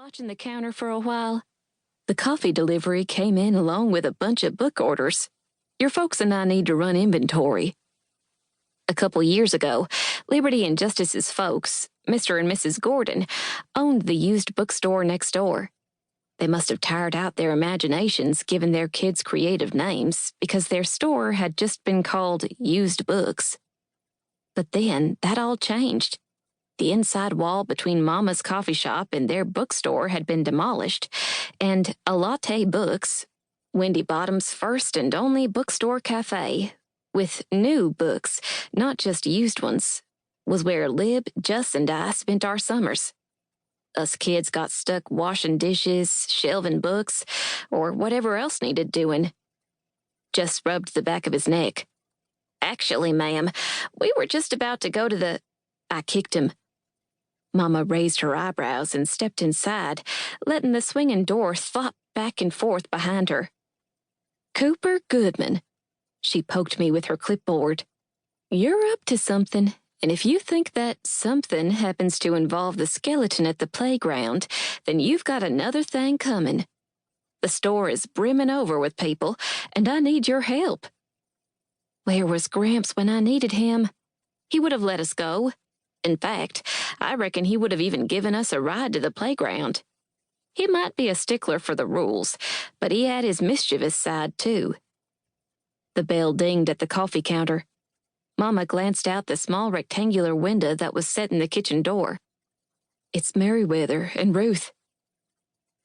watching the counter for a while. The coffee delivery came in along with a bunch of book orders. Your folks and I need to run inventory. A couple years ago, Liberty and Justice's folks, Mr. and Mrs. Gordon, owned the used bookstore next door. They must have tired out their imaginations given their kids' creative names because their store had just been called Used Books. But then that all changed. The inside wall between Mama's coffee shop and their bookstore had been demolished, and A Latte Books, Windy Bottom's first and only bookstore café, with new books, not just used ones, was where Lib, Jus, and I spent our summers. Us kids got stuck washing dishes, shelving books, or whatever else needed doing. Jus rubbed the back of his neck. Actually, ma'am, we were just about to go to the... I kicked him. Mama raised her eyebrows and stepped inside, letting the swinging door thwop back and forth behind her. Cooper Goodman. She poked me with her clipboard. You're up to something, and if you think that something happens to involve the skeleton at the playground, then you've got another thing coming. The store is brimming over with people, and I need your help. Where was Gramps when I needed him? He would have let us go. In fact, I reckon he would have even given us a ride to the playground. He might be a stickler for the rules, but he had his mischievous side, too. The bell dinged at the coffee counter. Mama glanced out the small rectangular window that was set in the kitchen door. It's Merriweather and Ruth.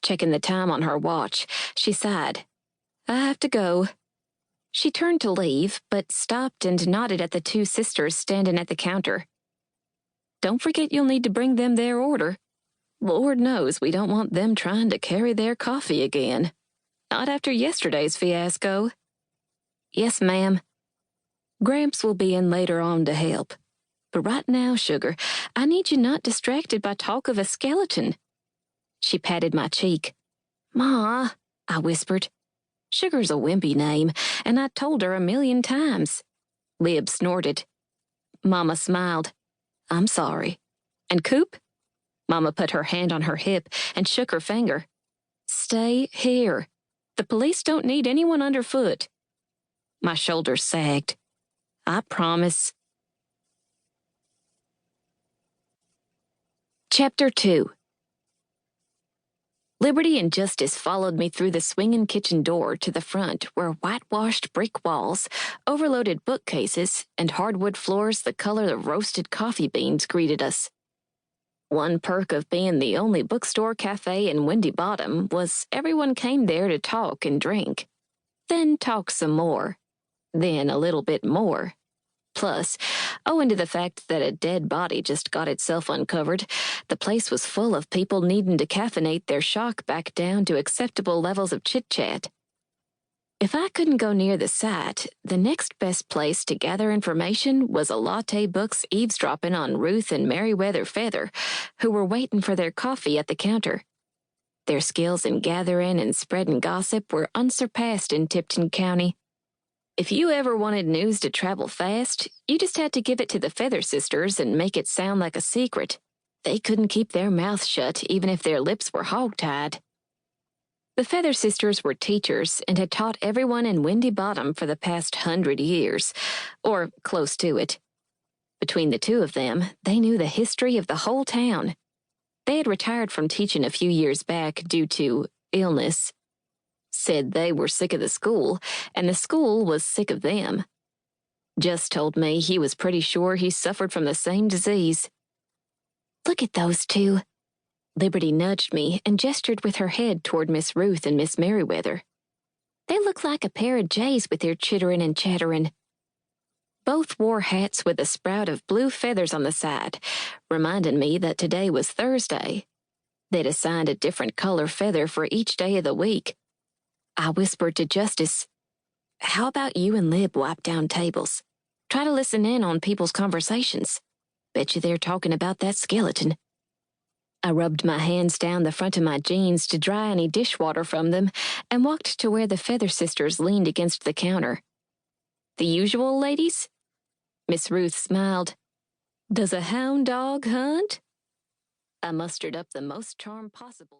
Checking the time on her watch, she sighed. I have to go. She turned to leave, but stopped and nodded at the two sisters standing at the counter. Don't forget you'll need to bring them their order. Lord knows we don't want them trying to carry their coffee again. Not after yesterday's fiasco. Yes, ma'am. Gramps will be in later on to help. But right now, sugar, I need you not distracted by talk of a skeleton. She patted my cheek. Ma, I whispered. Sugar's a wimpy name, and I told her 1,000,000 times. Lib snorted. Mama smiled. I'm sorry. And Coop? Mama put her hand on her hip and shook her finger. Stay here. The police don't need anyone underfoot. My shoulders sagged. I promise. Chapter 2. Liberty and Justice followed me through the swinging kitchen door to the front where whitewashed brick walls, overloaded bookcases, and hardwood floors the color of roasted coffee beans greeted us. One perk of being the only bookstore cafe in Windy Bottom was everyone came there to talk and drink. Then talk some more. Then a little bit more. Plus, owing to the fact that a dead body just got itself uncovered, the place was full of people needing to caffeinate their shock back down to acceptable levels of chit-chat. If I couldn't go near the site, the next best place to gather information was A Latte Books eavesdropping on Ruth and Merriweather Feather, who were waiting for their coffee at the counter. Their skills in gathering and spreading gossip were unsurpassed in Tipton County. If you ever wanted news to travel fast, you just had to give it to the Feather sisters and make it sound like a secret. They couldn't keep their mouths shut even if their lips were hog-tied. The Feather sisters were teachers and had taught everyone in Windy Bottom for the past 100 years, or close to it. Between the two of them, they knew the history of the whole town. They had retired from teaching a few years back due to illness. Said they were sick of the school, and the school was sick of them. Just told me he was pretty sure he suffered from the same disease. Look at those two. Liberty nudged me and gestured with her head toward Miss Ruth and Miss Merriweather. They look like a pair of jays with their chittering and chattering. Both wore hats with a sprout of blue feathers on the side, reminding me that today was Thursday. They'd assigned a different color feather for each day of the week. I whispered to Justice, how about you and Lib wipe down tables? Try to listen in on people's conversations. Bet you they're talking about that skeleton. I rubbed my hands down the front of my jeans to dry any dishwater from them and walked to where the Feather sisters leaned against the counter. The usual, ladies? Miss Ruth smiled. Does a hound dog hunt? I mustered up the most charm possible.